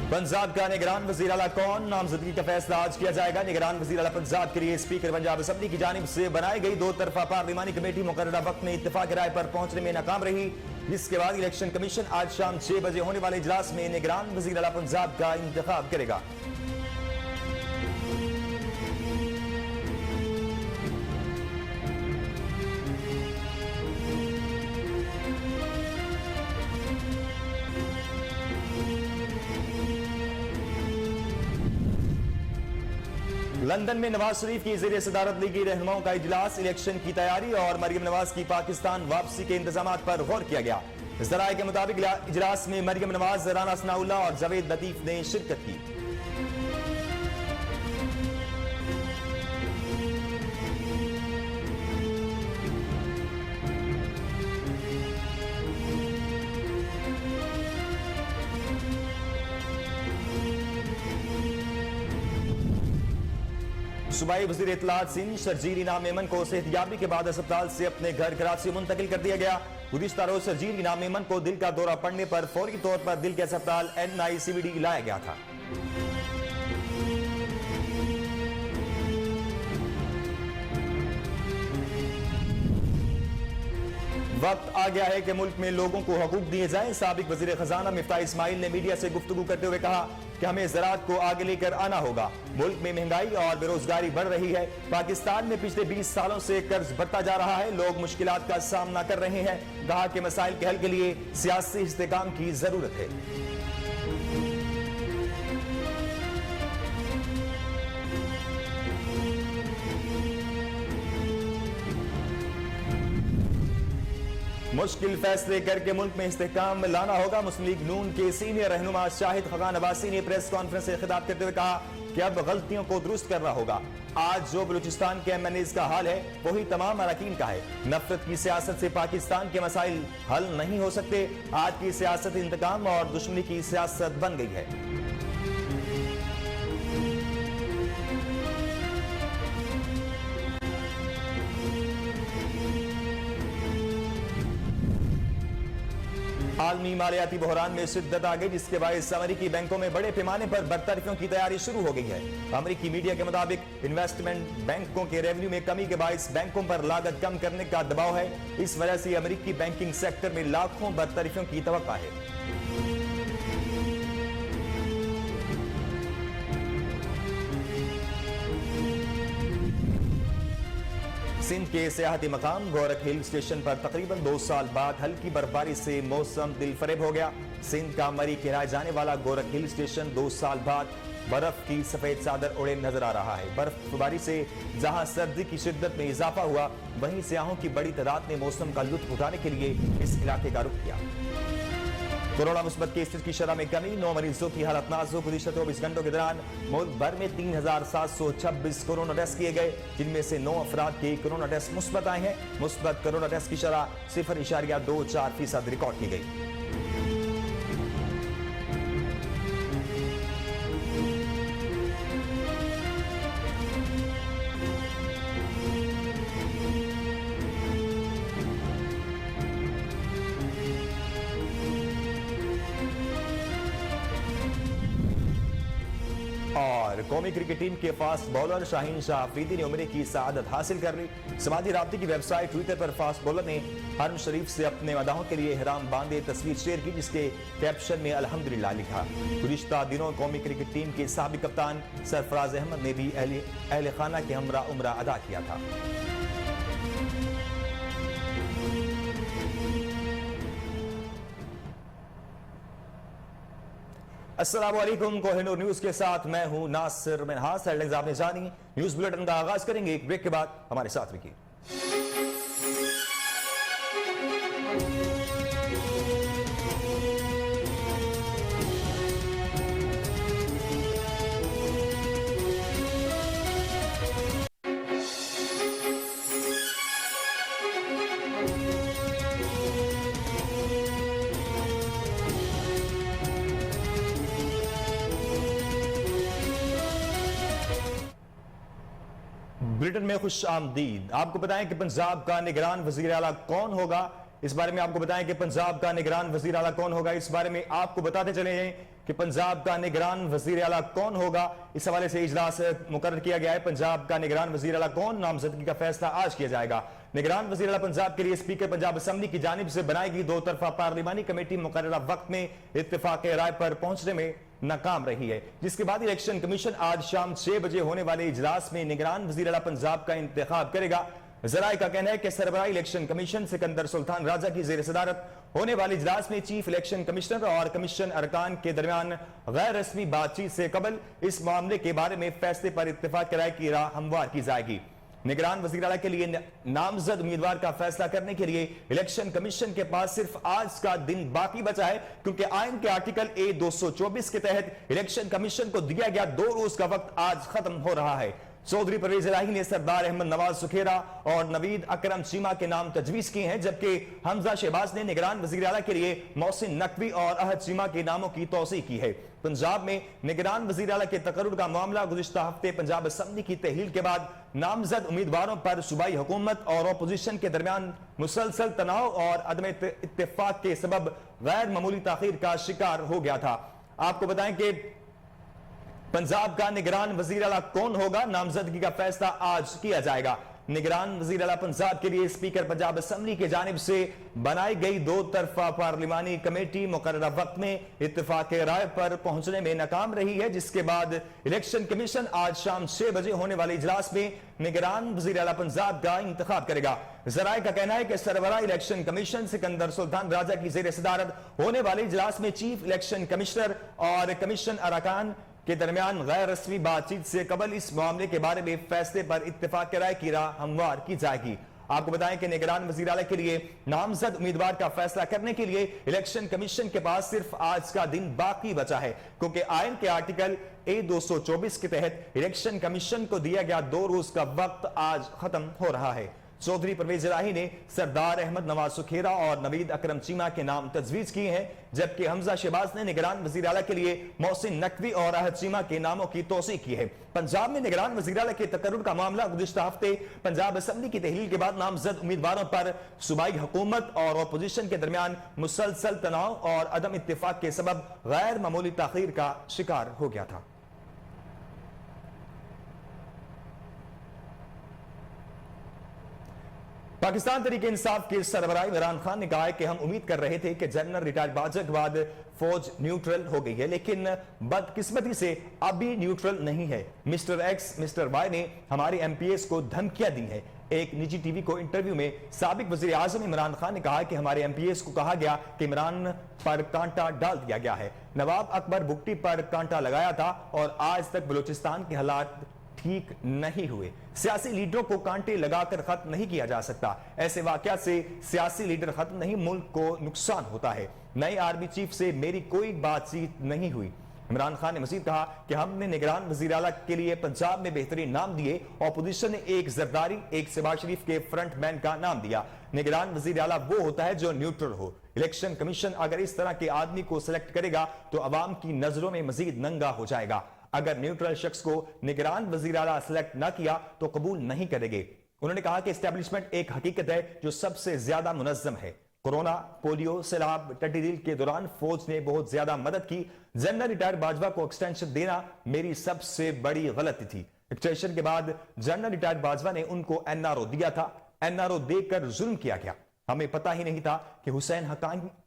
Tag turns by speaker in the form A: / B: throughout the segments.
A: पंजाब का निगरान वजीर आला कौन, नामजदगी का फैसला आज किया जाएगा। निगरान वजीर आला पंजाब के लिए स्पीकर पंजाब असेंबली की जानिब से बनाई गई दो तरफा पार्लिमानी कमेटी मुकर्ररा वक्त में इत्तेफाक राय पर पहुंचने में नाकाम रही, जिसके बाद इलेक्शन कमीशन आज शाम 6 बजे होने वाले इजलास में निगरान वजीर आला पंजाब का इंतखाब करेगा। लंदन में नवाज शरीफ की ज़ेरे सदारत लीगी रहनुमाओं का इजलास, इलेक्शन की तैयारी और मरियम नवाज की पाकिस्तान वापसी के इंतजाम पर गौर किया गया। ज़राए के मुताबिक इजलास में मरियम नवाज, राना सनाउल्लाह और जावेद लतीफ ने शिरकत की। सूबाई वज़ीर इत्तलात सिंध शर्जील इनाम मेमन को सेहतयाबी के बाद अस्पताल से अपने घर कराची मुंतकिल कर दिया गया। गुज़िश्ता रोज शर्जील इनाम मेमन को दिल का दौरा पड़ने पर फौरी तौर पर दिल के अस्पताल NICVD लाया गया था। वक्त आ गया है कि मुल्क में लोगों को हकूक दिए जाएं। साबिक वजीर खजाना मिफ्ताह इस्माइल ने मीडिया से गुफ्तगू करते हुए कहा कि हमें ज़राअत को आगे लेकर आना होगा। मुल्क में महंगाई और बेरोजगारी बढ़ रही है। पाकिस्तान में पिछले 20 सालों से कर्ज बढ़ता जा रहा है। लोग मुश्किलात का सामना कर रहे हैं। कहा कि मसाइल के हल के लिए सियासी इस्तेकाम की जरूरत है। मुश्किल फैसले करके मुल्क में इस्तेहकाम लाना होगा। मुस्लिम लीग नून के सीनियर रहनुमा शाहिद खगान अब्बासी ने प्रेस कॉन्फ्रेंस से खिताब करते हुए कहा कि अब गलतियों को दुरुस्त करना होगा। आज जो बलूचिस्तान के MNAs का हाल है वही तमाम अरकान का है। नफरत की सियासत से पाकिस्तान के मसाइल हल नहीं हो सकते। आज की सियासत इंतकाम और दुश्मनी की सियासत बन गई है। आलमी मालियाती बहरान में शिद्दत आ गई, जिसके बायस अमेरिकी बैंकों में बड़े पैमाने पर बरतरफियों की तैयारी शुरू हो गई है। अमेरिकी मीडिया के मुताबिक इन्वेस्टमेंट बैंकों के रेवेन्यू में कमी के बायस बैंकों पर लागत कम करने का दबाव है। इस वजह से अमेरिकी बैंकिंग सेक्टर में लाखों बरतरफियों की तवक्का है। सिंध के सियाहती मकाम गोरख हिल स्टेशन पर तकरीबन 2 साल बाद हल्की बर्फबारी से मौसम दिलफरेब हो गया। सिंध का मरी कहलाए जाने वाला गोरख हिल स्टेशन 2 साल बाद बर्फ की सफेद चादर उड़े नजर आ रहा है। बर्फबारी से जहां सर्दी की शिद्दत में इजाफा हुआ, वहीं सियाहों की बड़ी तादाद ने मौसम का लुत्फ उठाने के लिए इस इलाके का रुख किया। कोरोना मुस्बत केसेस की शरह में कमी, 9 मरीजों की हालत नाजुक। गुज़िश्ता 24 घंटों के दौरान मुल्क भर में 3726 कोरोना टेस्ट किए गए, जिनमें से 9 अफराद के कोरोना टेस्ट मुस्बत आए हैं। मुस्बत कोरोना टेस्ट की शरह 0.24% रिकॉर्ड की गई। और कौमी क्रिकेट टीम के फास्ट बॉलर शाहीन शाह अफरीदी ने उम्र की सआदत हासिल कर ली। समाजी राब्ते की वेबसाइट ट्विटर पर फास्ट बॉलर ने हरम शरीफ से अपने मदाहों के लिए इहराम बांधे तस्वीर शेयर की, जिसके कैप्शन में अल्हम्दुलिल्लाह लिखा। गुज़िश्ता दिनों कौमी क्रिकेट टीम के साबिक कप्तान सरफराज अहमद ने भी अहले खाना के हमरा उम्रा अदा किया था। अस्सलामुअलैकुम, कोहिनूर न्यूज के साथ मैं हूं नासिर मिनहास। हेडलाइंस आपने जानी। न्यूज बुलेटिन का आगाज करेंगे एक ब्रेक के बाद। हमारे साथ रहिए। ब्रिटेन में खुश आमदीद। आपको बताएं कि पंजाब का निगरान वजीर आला कौन होगा। इस बारे में आपको बताएं कि पंजाब का निगरान वजीर आला कौन होगा। इस बारे में आपको बताते चले हैं कि पंजाब का निगरान वजीर आला कौन होगा। इस हवाले से इजलास मुकर्रर किया गया है। पंजाब का निगरान वजीर आला कौन, नामजदगी का फैसला आज किया जाएगा। निगरान वजीर आला पंजाब के लिए स्पीकर पंजाब असेंबली की जानिब से बनाई गई दो तरफा पार्लिमानी कमेटी मुकर्ररा वक्त में इत्तेफाक राय पर पहुंचने में नाकाम रही है, जिसके बाद इलेक्शन कमीशन आज शाम 6 बजे होने वाले इजलास में निगरान वजीर आला पंजाब का इंतखाब करेगा। जराए का कहना है कि सरबराही इलेक्शन कमीशन सिकंदर सुल्तान राजा की जेर सदारत होने वाले इजलास में चीफ इलेक्शन कमिश्नर और कमीशन अरकान के दरमियान गैर रस्मी बातचीत से कबल इस मामले के बारे में फैसले पर इत्तेफाक राय की राह हमवार की जाएगी। निगरान वज़ीर आला के लिए नामजद उम्मीदवार का फैसला करने के लिए इलेक्शन कमीशन के पास सिर्फ आज का दिन बाकी बचा है, क्योंकि आइन के आर्टिकल ए 224 के तहत इलेक्शन कमीशन को दिया गया 2 रोज का वक्त आज खत्म हो रहा है। चौधरी परवेज इलाही ने सरदार अहमद नवाज सुखेरा और नवीद अकरम चीमा के नाम तजवीज किए हैं, जबकि हमजा शहबाज ने निगरान वज़ीर आला के लिए मोहसिन नकवी और अहद चीमा के नामों की तौसीह की है। पंजाब में निगरान वज़ीर आला के तकर्रुर का मामला गुज़िश्ता हफ्ते पंजाब असेंबली की तहलील के बाद नामजद उम्मीदवारों पर सूबाई हुकूमत और अपोजिशन के दरमियान मुसलसल तनाव और अदम इत्तेफाक के सबब गैर मामूली ताखीर का शिकार हो गया था। आपको बताएं कि पंजाब का निगरान वजीर आला कौन होगा, नामजदगी का फैसला आज किया जाएगा। निगरान वजीर आला पंजाब के लिए स्पीकर पंजाब असेंबली की जानिब से बनाई गई 2 तरफा पार्लिमानी कमेटी मुकर्ररा वक्त में इत्तेफाक राय पर पहुंचने में नाकाम रही है, जिसके बाद इलेक्शन कमीशन आज शाम 6 बजे होने वाले इजलास में निगरान वजीर आला पंजाब का इंतखाब करेगा। जराए का कहना है कि सरबराह इलेक्शन कमीशन सिकंदर सुल्तान राजा की जेर सदारत होने वाले इजलास में चीफ इलेक्शन कमिश्नर और कमीशन अरकान के दरमियान गैर रस्मी बातचीत से कबल इस मामले के बारे में फैसले पर इत्तेफाक राय की राह हमवार की जाएगी। आपको बताएं कि निगरान वज़ीर आला के लिए नामजद उम्मीदवार का फैसला करने के लिए इलेक्शन कमीशन के पास सिर्फ आज का दिन बाकी बचा है, क्योंकि आइन के आर्टिकल ए 224 के तहत इलेक्शन कमीशन को दिया गया 2 रोज का वक्त आज खत्म हो रहा है। चौधरी परवेज इलाही ने सरदार अहमद नवाज सुखेरा और नवीद अकरम चीमा के नाम तजवीज किए हैं, जबकि हमजा शहबाज ने निगरान वज़ीर आला के लिए मोहसिन नकवी और अहद चीमा के नामों की तौसीह की है। पंजाब में निगरान वज़ीर आला के तकर्रुर का मामला गुज़िश्ता हफ्ते पंजाब असेंबली की तहलील के बाद नामजद उम्मीदवारों पर सूबाई हुकूमत और अपोजिशन के दरमियान मुसलसल तनाव और अदम इत्तेफाक के सबब गैर मामूली ताखीर का शिकार हो गया था। पाकिस्तान तहरीक इंसाफ के सरबराह इमरान खान ने कहा है कि हम उम्मीद कर रहे थे कि जनरल रिटायर्ड बाजवा के बाद फौज न्यूट्रल हो गई है, लेकिन बदकिस्मती से अभी न्यूट्रल नहीं है। मिस्टर एक्स मिस्टर वाई ने हमारे एमपीएस को धमकियां दी है। एक निजी टीवी को इंटरव्यू में साबिक वजीर आजम इमरान खान ने कहा कि हमारे एमपीएस को कहा गया कि इमरान पर कांटा डाल दिया गया है। नवाब अकबर भुट्टी पर कांटा लगाया था और आज तक बलूचिस्तान के हालात ठीक नहीं हुए। सियासी लीडरों को कांटे लगाकर खत्म नहीं किया जा सकता। ऐसे वाकयात से सियासी लीडर खत्म नहीं, मुल्क को नुकसान होता है। नए आर्मी चीफ से मेरी कोई बातचीत नहीं हुई। इमरान खान ने मजीद कहा कि हमने निगरान वज़ीर आला के लिए पंजाब में बेहतरीन नाम दिए। ऑपोजिशन ने एक जरदारी, एक शहबाज शरीफ के फ्रंट मैन का नाम दिया। निगरान वज़ीर आला वो होता है जो न्यूट्रल हो। इलेक्शन कमीशन अगर इस तरह के आदमी को सिलेक्ट करेगा तो अवाम की नजरों में मजीद नंगा हो जाएगा। अगर न्यूट्रल शख्स को निगरान वज़ीर आला सिलेक्ट ना किया तो कबूल नहीं करेंगे। उन्होंने कहा कि एस्टेब्लिशमेंट एक हकीकत है जो सबसे ज्यादा मुनज़्ज़म है। कोरोना, पोलियो, सैलाब, टट्टी दिल के दौरान फौज ने बहुत ज्यादा मदद की। जनरल रिटायर्ड बाजवा को एक्सटेंशन देना मेरी सबसे बड़ी गलती थी। एक्सटेंशन के बाद जनरल रिटायर्ड बाजवा ने उनको एनआरओ दिया था। एनआरओ देकर जुल्म किया गया। हमें पता ही नहीं था कि हुसैन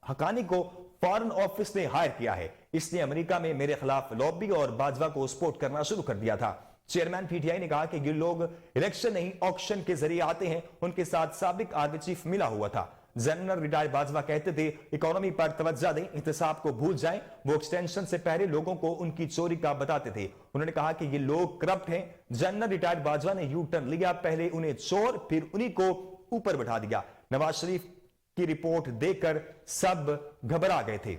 A: हकानी को फॉरेन ऑफिस ने हायर किया है। इसने अमेरिका में मेरे खिलाफ लॉबी और बाजवा को सपोर्ट करना शुरू कर दिया था। चेयरमैन पीटीआई ने कहा कि ये लोग इलेक्शन नहीं ऑक्शन के जरिए आते हैं। उनके साथ साबिक आर्मी चीफ मिला हुआ था। जनरल रिटायर्ड बाजवा कहते थे इकोनॉमी पर तवज्जो दें, एहतसाब को भूल जाएं। वो एक्सटेंशन से पहले लोगों को उनकी चोरी का बताते थे। उन्होंने कहा कि ये लोग करप्ट हैं। जनरल रिटायर्ड बाजवा ने यू टर्न लिया, पहले उन्हें चोर फिर उन्हीं को ऊपर बैठा दिया। नवाज शरीफ की रिपोर्ट देखकर सब घबरा गए थे।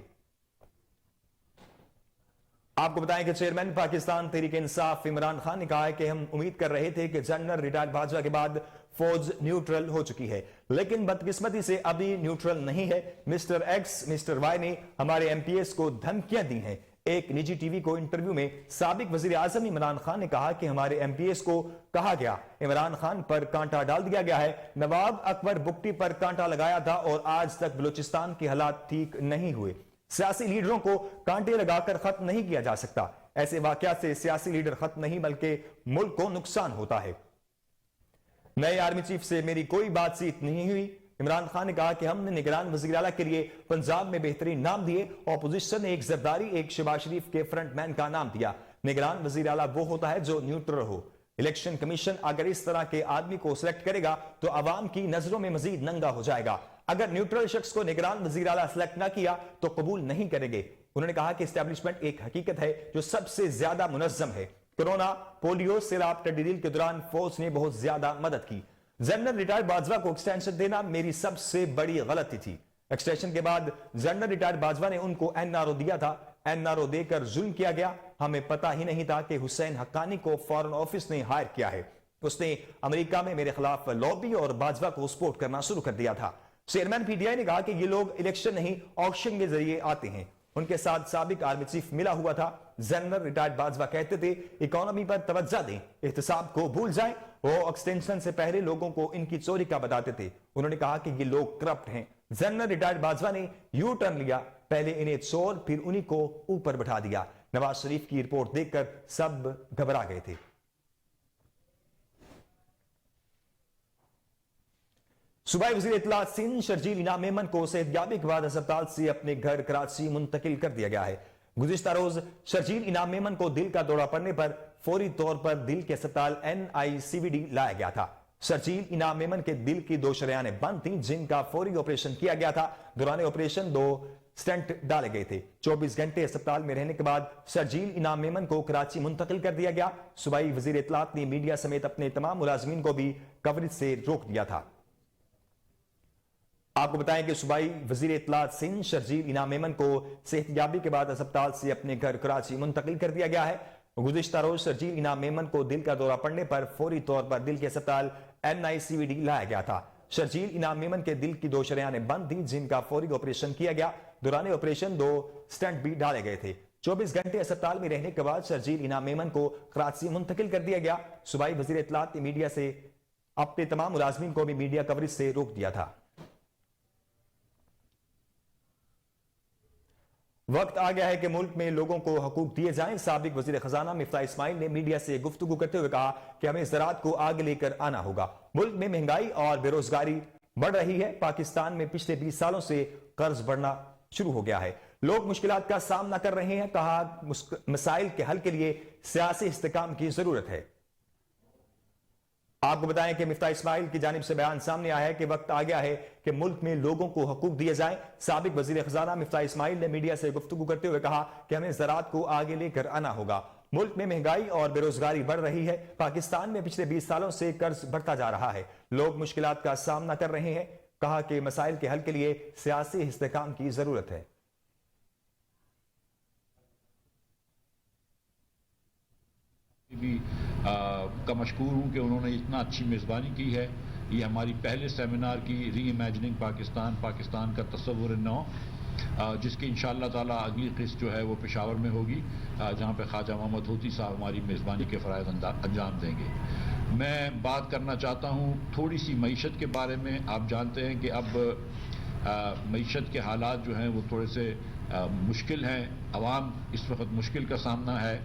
A: आपको बताएं कि चेयरमैन पाकिस्तान तहरीक इंसाफ इमरान खान ने कहा है कि हम उम्मीद कर रहे थे कि जनरल रिटायर्ड बाजवा के बाद फौज न्यूट्रल हो चुकी है, लेकिन बदकिस्मती से अभी न्यूट्रल नहीं है। मिस्टर एक्स मिस्टर वाई ने हमारे एमपीएस को धमकियां दी हैं। एक निजी टीवी को इंटरव्यू में साबिक वजीर आजम इमरान खान ने कहा कि हमारे एमपीएस को कहा गया इमरान खान पर कांटा डाल दिया गया है। नवाब अकबर भुट्टी पर कांटा लगाया था और आज तक बलूचिस्तान के हालात ठीक नहीं हुए। सियासी लीडरों को कांटे लगाकर खत्म नहीं किया जा सकता। ऐसे वाकयात से सियासी लीडर खत्म नहीं बल्कि मुल्क को नुकसान होता है। नए आर्मी चीफ से मेरी कोई बातचीत नहीं हुई। इमरान खान ने कहा कि हमने निगरान वज़ीर आला के लिए पंजाब में बेहतरीन नाम दिए। ऑपोजिशन ने एक जरदारी, एक शहबाज शरीफ के फ्रंटमैन का नाम दिया। निगरान वज़ीर आला वो होता है जो न्यूट्रल हो। इलेक्शन कमीशन अगर इस तरह के आदमी को सिलेक्ट करेगा तो अवाम की नजरों में मजीद नंगा हो जाएगा। अगर न्यूट्रल शख्स को निगरान वज़ीर आला सिलेक्ट ना किया तो कबूल नहीं करेंगे। उन्होंने कहा कि एस्टैब्लिशमेंट एक हकीकत है जो सबसे ज्यादा मुनज़्ज़म है। कोरोना, पोलियो, सैलाब, टिड्डी दल के दौरान फौज ने बहुत ज्यादा मदद की। जनरल रिटायर्ड बाजवा को एक्सटेंशन देना मेरी सबसे बड़ी गलती थी। एक्सटेंशन के बाद जनरल रिटायर्ड बाजवा ने उनको एनआरओ दिया था। एनआरओ देकर जुल्म किया गया। हमें पता ही नहीं था कि हुसैन हक्कानी को फॉरेन ऑफिस ने हायर किया है। उसने अमेरिका में मेरे खिलाफ लॉबी और बाजवा को सपोर्ट करना शुरू कर दिया था। चेयरमैन पीटीआई ने कहा कि ये लोग इलेक्शन नहीं ऑक्शन के जरिए आते हैं। उनके साथ साबिक आर्मी चीफ मिला हुआ था। जनरल रिटायर्ड बाजवा कहते थे इकोनॉमी पर तवज्जो दें, एहतसाब को भूल जाएं। वो एक्सटेंशन से पहले लोगों को इनकी चोरी का बताते थे। उन्होंने कहा कि ये लोग करप्ट हैं। जनरल रिटायर्ड बाजवा ने यू टर्न लिया, पहले इन्हें चोर फिर उन्हीं को ऊपर बैठा दिया। नवाज शरीफ की रिपोर्ट देखकर सब घबरा गए थे। सूबाई वज़ीर इत्तलात सिंध शर्जील इनाम मेमन को सेहतयाबी के बाद अस्पताल से अपने घर कराची मुंतकिल कर दिया गया है। गुज़िश्ता रोज शर्जील इनाम मेमन को दिल का दौरा पड़ने पर फौरी तौर पर दिल के अस्पताल NICVD लाया गया था। शर्जील इनाम मेमन के दिल की 2 शरेयानें बंद थीं जिनका फौरी ऑपरेशन किया गया था। दौरान ऑपरेशन 2 स्टेंट डाले गए थे। 24 घंटे अस्पताल में रहने के बाद शर्जील इनाम मेमन को कराची मुंतकिल कर दिया गया। सूबाई वज़ीर इत्तलात ने मीडिया समेत अपने तमाम मुलाजमीन को भी कवरेज से रोक दिया था। आपको बताएं कि सूबाई वज़ीर इत्तलात सिंध शर्जील इनाम मेमन को सेहतयाबी के बाद अस्पताल से अपने घर कराची मुंतकिल कर दिया गया है। गुज़िश्ता रोज शर्जील इनाम मेमन को दिल का दौरा पड़ने पर फौरी तौर पर दिल के अस्पताल NICVD लाया गया था। शर्जील इनाम मेमन के दिल की 2 शरेयानें बंद थीं जिनका फौरी ऑपरेशन किया गया। दौरान ऑपरेशन 2 स्टेंट भी डाले गए थे। 24 घंटे अस्पताल में रहने के बाद शर्जील इनाम मेमन को कराची मुंतकिल कर दिया गया। सूबाई वज़ीर इत्तलात ने मीडिया से अपने तमाम मुलाजमीन को भी मीडिया कवरेज से रोक दिया था। वक्त आ गया है कि मुल्क में लोगों को हकूक दिए जाएं। साबिक वजीर खजाना मिफ्ता इस्माइल ने मीडिया से गुफ्तगू करते हुए कहा कि हमें ज़राअत को आगे लेकर आना होगा। मुल्क में महंगाई और बेरोजगारी बढ़ रही है। पाकिस्तान में पिछले 20 सालों से कर्ज बढ़ना शुरू हो गया है। लोग मुश्किलात का सामना कर रहे हैं। कहा मसाइल के हल के लिए सियासी इस्तेकाम की जरूरत है। आपको बताएं कि मिफ्ता इस्माइल की जानिब से बयान सामने आया है कि वक्त आ गया है कि मुल्क में लोगों को हकूक दिए जाएं। साबिक वजीर खजाना मिफ्ता इस्माइल ने मीडिया से गुफ्तगू करते हुए कहा कि हमें ज़राअत को आगे लेकर आना होगा। मुल्क में महंगाई और बेरोजगारी बढ़ रही है। पाकिस्तान में पिछले 20 सालों से कर्ज बढ़ता जा रहा है। लोग मुश्किलात का सामना कर रहे हैं। कहा कि मसाइल के हल के लिए सियासी इस्तेकाम की जरूरत है।
B: का मशकूर हूँ कि उन्होंने इतना अच्छी मेज़बानी की है। ये हमारी पहले सेमिनार की री इमेजिनिंग पाकिस्तान, पाकिस्तान का तस्वुर नौ, जिसकी इंशाअल्लाह ताला अगली किस्त जो है वो पेशावर में होगी, जहाँ पे ख्वाजा मोहम्मद हूती साहब हमारी मेज़बानी के फ़राइज़ अंजाम देंगे। मैं बात करना चाहता हूँ थोड़ी सी मईशत के बारे में। आप जानते हैं कि अब मईशत के हालात जो हैं वो थोड़े से मुश्किल हैं। अवाम इस वक्त मुश्किल का सामना है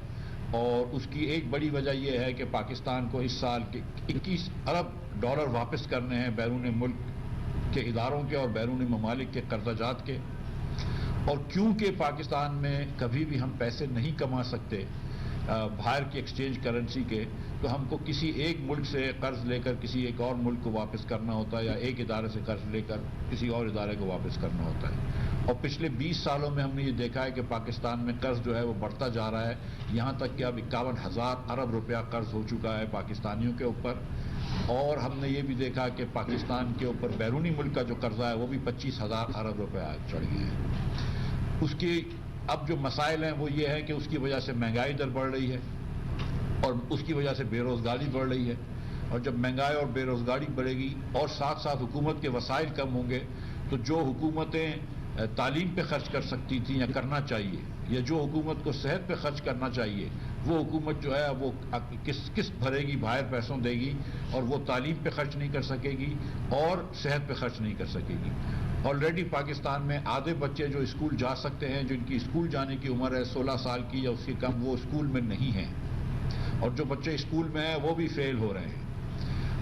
B: और उसकी एक बड़ी वजह यह है कि पाकिस्तान को इस साल के 21 अरब डॉलर वापस करने हैं बैरून मुल्क के इदारों के और बैरून ममालिक के कर्जाजात के। और क्योंकि पाकिस्तान में कभी भी हम पैसे नहीं कमा सकते बाहर की एक्सचेंज करेंसी के, तो हमको किसी एक मुल्क से कर्ज लेकर किसी एक और मुल्क को वापस करना होता है या एक इदारे से कर्ज लेकर किसी और इदारे को वापस करना होता है। और पिछले 20 सालों में हमने ये देखा है कि पाकिस्तान में कर्ज जो है वो बढ़ता जा रहा है। यहाँ तक कि अब 51,000 अरब रुपया कर्ज हो चुका है पाकिस्तानियों के ऊपर। और हमने ये भी देखा कि पाकिस्तान के ऊपर बैरूनी मुल्क का जो कर्जा है वो भी 25,000 अरब रुपया चढ़ गया है। उसकी अब जो मसाइल हैं वो ये है कि उसकी वजह से महंगाई दर बढ़ रही है और उसकी वजह से बेरोज़गारी बढ़ रही है। और जब महंगाई और बेरोज़गारी बढ़ेगी और साथ साथ हुकूमत के वसाइल कम होंगे, तो जो हुकूमतें तालीम पे खर्च कर सकती थी या करना चाहिए, या जो हुकूमत को सेहत पे खर्च करना चाहिए वो हुकूमत जो है वो किस भरेगी, बाहर पैसों देगी, और वो तालीम पे खर्च नहीं कर सकेगी और सेहत पे खर्च नहीं कर सकेगी। ऑलरेडी पाकिस्तान में आधे बच्चे जो स्कूल जा सकते हैं, जिनकी स्कूल जाने की उम्र है 16 साल की या उससे कम, वो स्कूल में नहीं हैं, और जो बच्चे स्कूल में हैं वो भी फेल हो रहे हैं।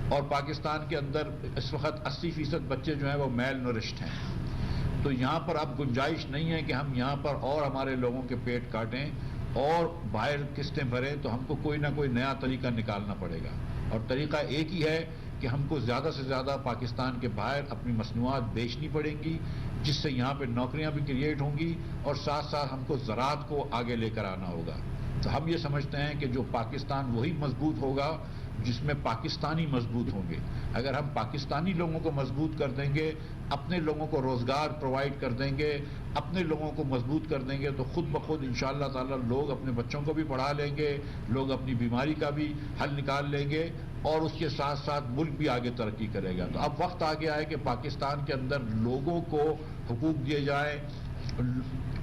B: और पाकिस्तान के अंदर इस वक्त 80% बच्चे जो हैं वो मेल नरिश्ड हैं। तो यहाँ पर अब गुंजाइश नहीं है कि हम यहाँ पर और हमारे लोगों के पेट काटें और बाहर किस्तें भरें, तो हमको कोई ना कोई नया तरीका निकालना पड़ेगा। और तरीका एक ही है कि हमको ज़्यादा से ज़्यादा पाकिस्तान के बाहर अपनी मसनूआत बेचनी पड़ेंगी, जिससे यहाँ पे नौकरियाँ भी क्रिएट होंगी और साथ साथ हमको ज़राअत को आगे लेकर आना होगा। तो हम ये समझते हैं कि जो पाकिस्तान वही मजबूत होगा जिसमें पाकिस्तानी मजबूत होंगे। अगर हम पाकिस्तानी लोगों को मजबूत कर देंगे, अपने लोगों को रोज़गार प्रोवाइड कर देंगे, अपने लोगों को मजबूत कर देंगे, तो खुद ब खुद इंशाअल्लाह ताला लोग अपने बच्चों को भी पढ़ा लेंगे, लोग अपनी बीमारी का भी हल निकाल लेंगे और उसके साथ साथ मुल्क भी आगे तरक्की करेगा। तो अब वक्त आ गया है कि पाकिस्तान के अंदर लोगों को हुकूक दिए जाए,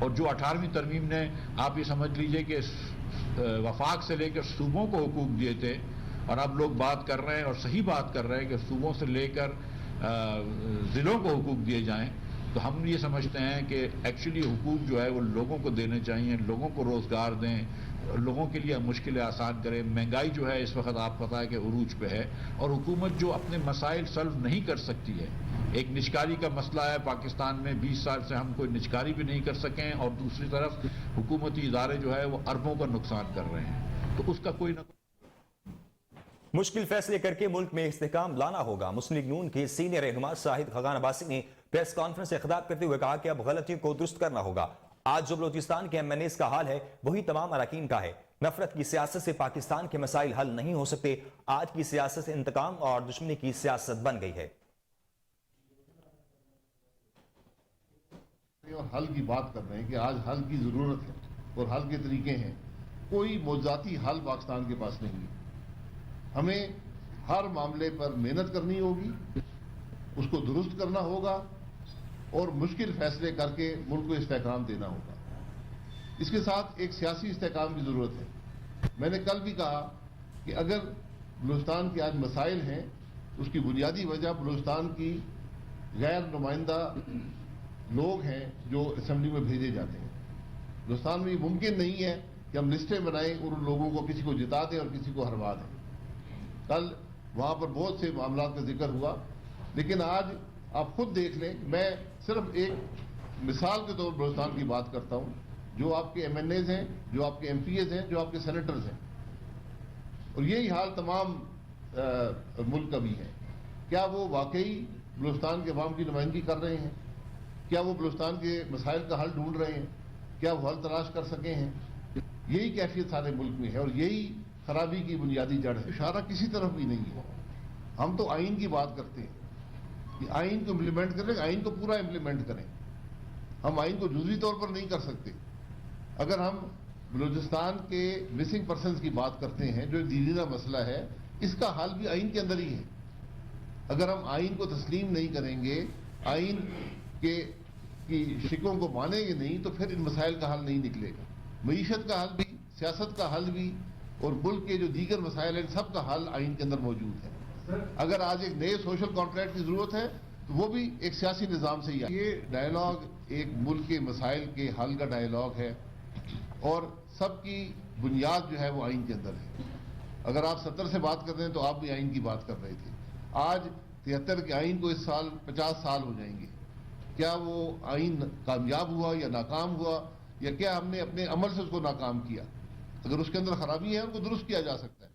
B: और जो 18वीं तरमीम ने, आप ये समझ लीजिए कि वफाक से लेकर सूबों को हुकूक दिए थे, और अब लोग बात कर रहे हैं और सही बात कर रहे हैं कि सूबों से लेकर ज़िलों को हुकूक दिए जाएं। तो हम ये समझते हैं कि एक्चुअली हुकूक जो है वो लोगों को देने चाहिए, लोगों को रोज़गार दें, लोगों के लिए मुश्किलें आसान करें। महंगाई जो है इस वक्त आप पता है कि उरूज पे है, और हुकूमत जो अपने मसाइल सॉल्व नहीं कर सकती है। एक निजकारी का मसला है पाकिस्तान में, 20 साल से हम कोई निजकारी भी नहीं कर सकें, और दूसरी तरफ हुकूमती इदारे जो है वो अरबों का नुकसान कर रहे हैं। तो उसका कोई ना
A: मुश्किल फैसले करके मुल्क में इस्तेहकाम लाना होगा। मुस्लिम लीग नून के सीनियर रहनुमा शाहिद खगान अब्बासी ने प्रेस कॉन्फ्रेंस से खिताब करते हुए कहा कि अब गलतियों को दुरुस्त करना होगा। आज जो बलोचिस्तान के MNAs का हाल है वही तमाम अरकान का है। नफरत की सियासत से पाकिस्तान के मसाइल हल नहीं हो सकते। आज की सियासत से इंतकाम और दुश्मनी की सियासत बन गई है।
C: और हल की बात कर रहे हैं कि आज हल की जरूरत है और हल के तरीके हैं। कोई मौजूदाती हल पाकिस्तान के पास नहीं है। हमें हर मामले पर मेहनत करनी होगी, उसको दुरुस्त करना होगा और मुश्किल फैसले करके मुल्क को इस्तेहकाम देना होगा। इसके साथ एक सियासी इस्तेहकाम की जरूरत है। मैंने कल भी कहा कि अगर बलूचिस्तान के आज मसाइल हैं, उसकी बुनियादी वजह बलूचिस्तान की गैर नुमाइंदा लोग हैं जो असेंबली में भेजे जाते हैं। बलूचिस्तान में ये मुमकिन नहीं है कि हम लिस्टें बनाएं और उन लोगों को किसी को जिता दें और किसी को हरवा दें। कल वहां पर बहुत से मामलों का जिक्र हुआ, लेकिन आज आप खुद देख लें। मैं सिर्फ एक मिसाल के तौर पर बलूचिस्तान की बात करता हूं। जो आपके MNAs हैं, जो आपके MPs हैं, जो आपके सेनेटर्स हैं, और यही हाल तमाम मुल्क का भी है। क्या वो वाकई बलूचिस्तान के अवाम की नुमाइंदगी कर रहे हैं? क्या वो बलूचिस्तान के मसाइल का हल ढूंढ रहे हैं? क्या वो हल तलाश कर सके हैं? यही कैफियत सारे मुल्क में है और यही खराबी की बुनियादी जड़ है। इशारा किसी तरफ भी नहीं है। हम तो आइन की बात करते हैं कि आइन को इम्प्लीमेंट करें, आइन को पूरा इम्प्लीमेंट करें। हम आइन को जुज़वी तौर पर नहीं कर सकते। अगर हम बलूचिस्तान के मिसिंग पर्सनस की बात करते हैं, जो एक दीनीदा मसला है, इसका हल भी आइन के अंदर ही है। अगर हम आइन को तस्लीम नहीं करेंगे, आइन के की शिकों को मानेंगे नहीं, तो फिर इन मसाइल का हल नहीं निकलेगा। मईशत का हल भी, सियासत का हल भी और मुल्क के जो दीगर मसाइल हैं, सब का हल आइन के अंदर मौजूद है। अगर आज एक नए सोशल कॉन्ट्रैक्ट की जरूरत है तो वो भी एक सियासी निज़ाम से ही है। ये डायलॉग एक मुल्क के मसाइल के हल का डायलॉग है और सबकी बुनियाद जो है वो आइन के अंदर है। अगर आप 70 से बात कर रहे हैं तो आप भी आइन की बात कर रहे थे। आज 73 के आइन को इस साल 50 साल हो जाएंगे। क्या वो आइन कामयाब हुआ या नाकाम हुआ, या क्या हमने अपने अमल से उसको नाकाम किया? अगर उसके अंदर खराबी है उनको दुरुस्त किया जा सकता है।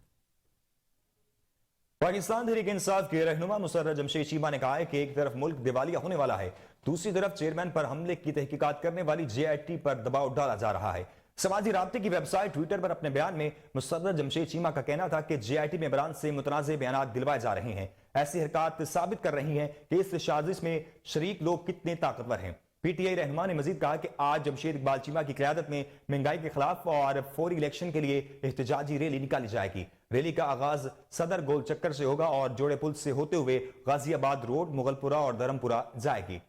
A: पाकिस्तान तहरीक इंसाफ के रहनुमा मुसर्रत जमशेद चीमा ने कहा है कि एक तरफ मुल्क दिवालिया होने वाला है, दूसरी तरफ चेयरमैन पर हमले की तहकीकात करने वाली JIT पर दबाव डाला जा रहा है। समाजी राब्ते की वेबसाइट ट्विटर पर अपने बयान में मुसर्रत जमशेद चीमा का कहना था कि JIT मेंबरान से मुतनाज़े बयान दिलवाए जा रहे हैं। ऐसी हरकत साबित कर रही हैं कि इस साजिश में शरीक लोग कितने ताकतवर हैं। PTI रहनुमा ने मजीद कहा कि आज जमशेद इकबाल चीमा की क़यादत में महंगाई के खिलाफ और फौरी इलेक्शन के लिए एहतजाजी रैली निकाली जाएगी। रैली का आगाज सदर गोल चक्कर से होगा और जोड़े पुल से होते हुए गाजियाबाद रोड, मुगलपुरा और धर्मपुरा जाएगी।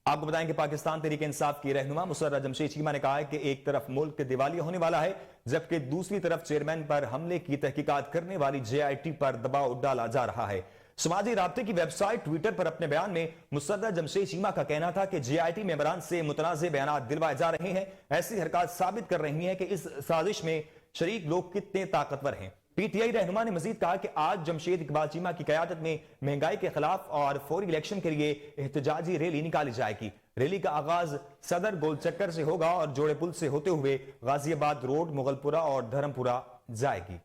A: आपको बताएं कि पाकिस्तान तहरीक इंसाफ की रहनुमा मुसर्रत जमशेद चीमा ने कहा है कि एक तरफ मुल्क दिवालिया होने वाला है, जबकि दूसरी तरफ चेयरमैन पर हमले की तहकीकात करने वाली JIT पर दबाव डाला जा रहा है। समाजी राब्ते की वेबसाइट ट्विटर पर अपने बयान में मुसर्रत जमशेद चीमा का कहना था कि JIT मेंबरान से मुतनाज़े बयान दिलवाए जा रहे हैं। ऐसी हरकत साबित कर रही है कि इस साजिश में शरीक लोग कितने ताकतवर हैं। PTI रहनुमा ने मजीद कहा कि आज जमशेद इकबाल चीमा की क़यादत में महंगाई के खिलाफ और फौरी इलेक्शन के लिए एहतजाजी रैली निकाली जाएगी। रैली का आगाज सदर गोल चक्कर से होगा और जोड़े पुल से होते हुए गाजियाबाद रोड, मुगलपुरा और धर्मपुरा जाएगी।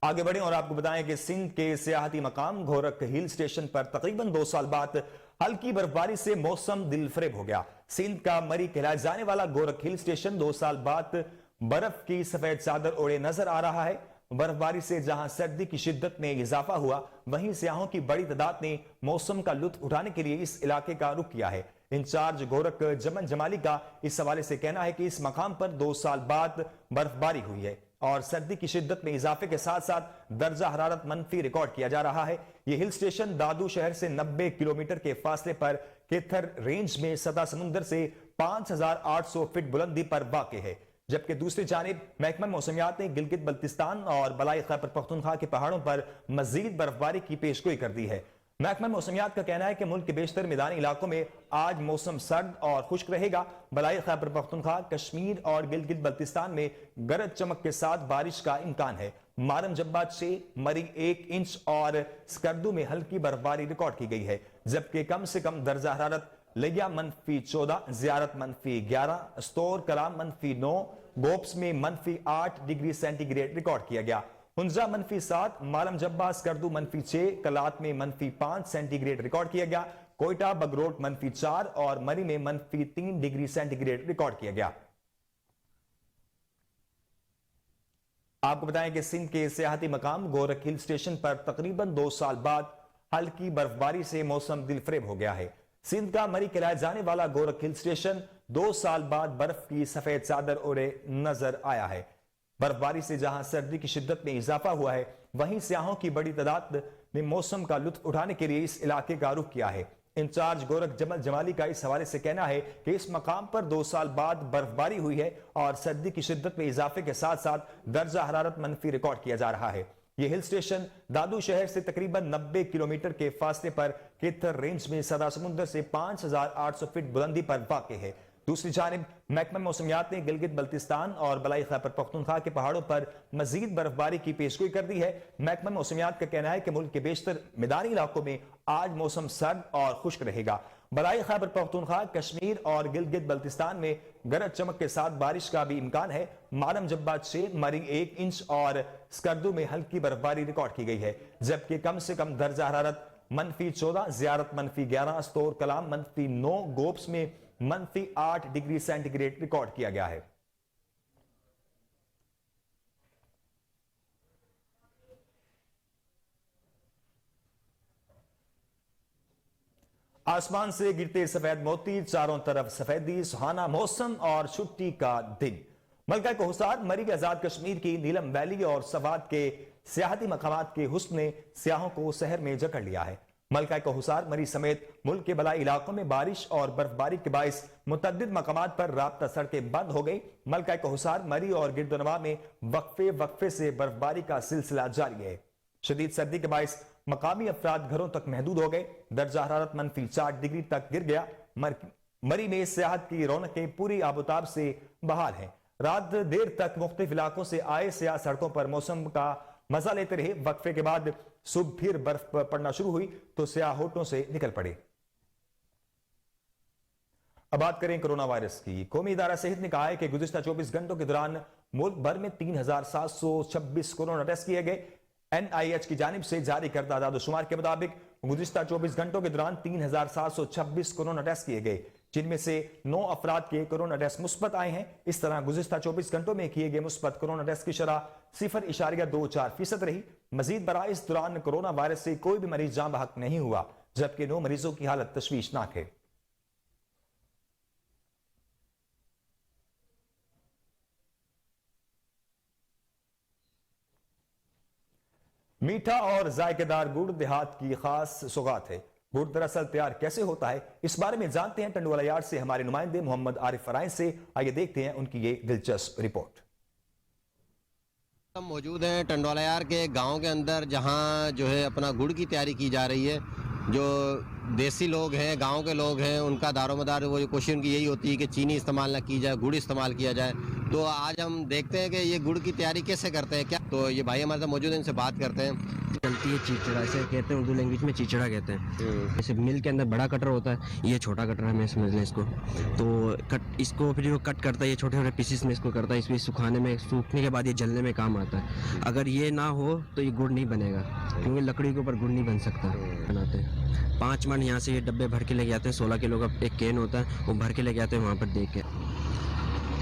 A: आगे बढ़े और आपको बताएं कि सिंध के सियाहती मकाम गोरख हिल स्टेशन पर तकरीबन 2 साल बाद हल्की बर्फबारी से मौसम दिलफरेब हो गया। सिंध का मरी कहलाए जाने वाला गोरख हिल स्टेशन 2 साल बाद बर्फ की सफेद चादर ओढ़े नजर आ रहा है। बर्फबारी से जहां सर्दी की शिद्दत में इजाफा हुआ, वहीं सियाहों की बड़ी तादाद ने मौसम का लुत्फ उठाने के लिए इस इलाके का रुख किया है। इंचार्ज गोरख जमन जमाली का इस हवाले से कहना है कि इस मकाम पर 2 साल बाद बर्फबारी हुई है और सर्दी की शिद्दत में इजाफे के साथ साथ दर्जा हरारत मनफी रिकॉर्ड किया जा रहा है। यह हिल स्टेशन दादू शहर से 90 किलोमीटर के फासले पर केथर रेंज में सतह समुद्र से 5800 फीट बुलंदी पर वाक़ है, जबकि दूसरी जानिब महकमा मौसमियात ने गिलगित बल्तिस्तान और बलाई खैबर पख्तूनख्वा के पहाड़ों पर मजीद बर्फबारी की पेशगोई कर दी है। महकमा मौसमियात का कहना है कि मुल्क के बेशतर मैदानी इलाकों में आज मौसम सर्द और खुश्क रहेगा। बलाई खैबर पख्तूनख्वा, कश्मीर और गिलगित बल्तिस्तान में गरज चमक के साथ बारिश का इम्कान है। मारम जब्बा 6, मरी 1 इंच और स्कर्दू में हल्की बर्फबारी रिकॉर्ड की गई है, जबकि कम से कम दर्जा हरारत लिया -14, जियारत -11, स्तोर कलाम -9, गोप्स में -8 डिग्री सेंटीग्रेड रिकॉर्ड किया गया। हुंजा -7, मालम जब्बा स्कर्दू -6, कलात में -5 सेंटीग्रेड रिकॉर्ड किया गया। कोयटा बगरोट -4 और मरी में -3 डिग्री सेंटीग्रेड रिकॉर्ड किया गया। आपको बताएं कि सिंध के सियाहती मकाम गोरख हिल स्टेशन पर तकरीबन 2 साल बाद हल्की बर्फबारी से मौसम दिलफरेब हो गया है। सिंध का मरी कहलाए जाने वाला गोरख हिल स्टेशन 2 साल बाद बर्फ की सफेद चादर ओढ़े नजर आया है। बर्फबारी से जहां सर्दी की शिद्दत में इजाफा हुआ है, वहीं सियाहों की बड़ी तादाद ने मौसम का लुत्फ उठाने के लिए इस इलाके का रुख किया है। इंचार्ज गोरख जमल जमाली का इस हवाले से कहना है कि इस मकाम पर 2 साल बाद बर्फबारी हुई है और सर्दी की शिद्दत में इजाफे के साथ साथ दर्जा हरारत मनफी रिकॉर्ड किया जा रहा है। यह हिल स्टेशन दादू शहर से तकरीबन 90 किलोमीटर के फासले पर केथर रेंज में सदा समुद्र से 5800 फीट बुलंदी पर वाक़ है। दूसरी जानिब महकमा मौसमियात ने गिलगित बल्तिस्तान और बलाई खैबर पख्तूनख्वा के पहाड़ों पर मजीद बर्फबारी की पेशगोई कर दी है। महकमा मौसमियात का कहना है कि मुल्क के बेशतर मैदानी इलाकों में आज मौसम सर्द और खुश्क रहेगा। बलाई खैबर पख्तूनख्वा, कश्मीर और गिलगित बल्तिस्तान में गरज चमक के साथ बारिश का भी इम्कान है। मालम जब्बा 6, मरी 1 इंच और स्कर्दू में हल्की बर्फबारी रिकॉर्ड की गई है, जबकि कम से कम दर्जा हरारत -14, जियारत -11, स्तोर कलाम -9, गोप्स में -8 डिग्री सेंटीग्रेड रिकॉर्ड किया गया है। आसमान से गिरते सफेद मोती, चारों तरफ सफेदी, सुहाना मौसम और छुट्टी का दिन। मलका कोहसार, मरी के आजाद कश्मीर की नीलम वैली और सवात के सियाहती मकामात के हुस्न ने सियाहों को शहर में जकड़ लिया है। मलका कोहसार, मरी समेत मुल्क के बलाई इलाकों में बारिश और बर्फबारी के बायस मुतअद्दिद मकामात पर राब्ता सड़कें बंद हो गई। मलका कोहसार, मरी और गिरदोनवा में वक्फे से बर्फबारी का सिलसिला जारी है। शदीद सर्दी के बायस मकामी अफराद घरों तक महदूद हो गए। दर्जा हरारत -4 डिग्री तक गिर गया। मरी में सियाहत की रौनकें पूरी आबोताब से बहाल हैं। रात देर तक मुख्तलिफ इलाकों से आए सियाह सड़कों पर मौसम का मजा लेते रहे। वक्फे के बाद सुबह फिर बर्फ पड़ना शुरू हुई तो सियाह होठों से निकल पड़े। अब बात करें कोरोना वायरस की। कौमी इदारा सेहत ने कहा है कि गुज़िश्ता 24 घंटों के दौरान मुल्क भर में 3726 कोरोना टेस्ट किए गए। NIH की जानिब से जारी करदा आदाद-ओ-शुमार के मुताबिक गुज़िश्ता 24 घंटों के दौरान 3726 कोरोना टेस्ट किए गए, जिनमें से 9 अफराद के कोरोना टेस्ट मुस्बत आए हैं। इस तरह गुज़िश्ता 24 घंटों में किए गए मुस्बत कोरोना टेस्ट की शरह 0.24% रही। मजीद बराए इस दौरान कोरोना वायरस से कोई भी मरीज जान बहक नहीं हुआ, जबकि 9 मरीजों की हालत तशवीशनाक है। मीठा और जायकेदार गुड़ देहात की खास सौगात है। गुड़ दरअसल तैयार कैसे होता है, इस बारे में जानते हैं टंडवाला यार्ड से हमारे नुमाइंदे मोहम्मद आरिफ फराइन से। आइए देखते हैं उनकी ये दिलचस्प रिपोर्ट।
D: हम मौजूद हैं टंडवाला यार्ड के गांव के अंदर, जहां जो है अपना गुड़ की तैयारी की जा रही है। जो देसी लोग हैं, गांव के लोग हैं, उनका दारोमदार वो कोशिश उनकी यही होती है कि चीनी इस्तेमाल ना की जाए, गुड़ इस्तेमाल किया जाए। तो आज हम देखते हैं कि ये गुड़ की तैयारी कैसे करते हैं। क्या तो ये भाई हमारे साथ मौजूद हैं, इनसे बात करते हैं।
E: चलती है चिचड़ा, इसे कहते हैं उर्दू लैंग्वेज में चिचड़ा कहते हैं। जैसे मिल के अंदर बड़ा कटर होता है, ये छोटा कटर है, मैं समझ लें इसको। तो कट इसको फिर वो कट करता है, ये छोटे छोटे पीसेस में इसको करता है। इसमें सुखाने में, सूखने के बाद ये जलने में काम आता है। अगर ये ना हो तो ये गुड़ नहीं बनेगा, क्योंकि लकड़ी के ऊपर गुड़ नहीं बन सकता। बनाते हैं 5 मन यहाँ से ये डब्बे भर के लेके आते हैं। 16 किलो का एक कैन होता है, वो भर के लेके आते हैं वहाँ पर देख के।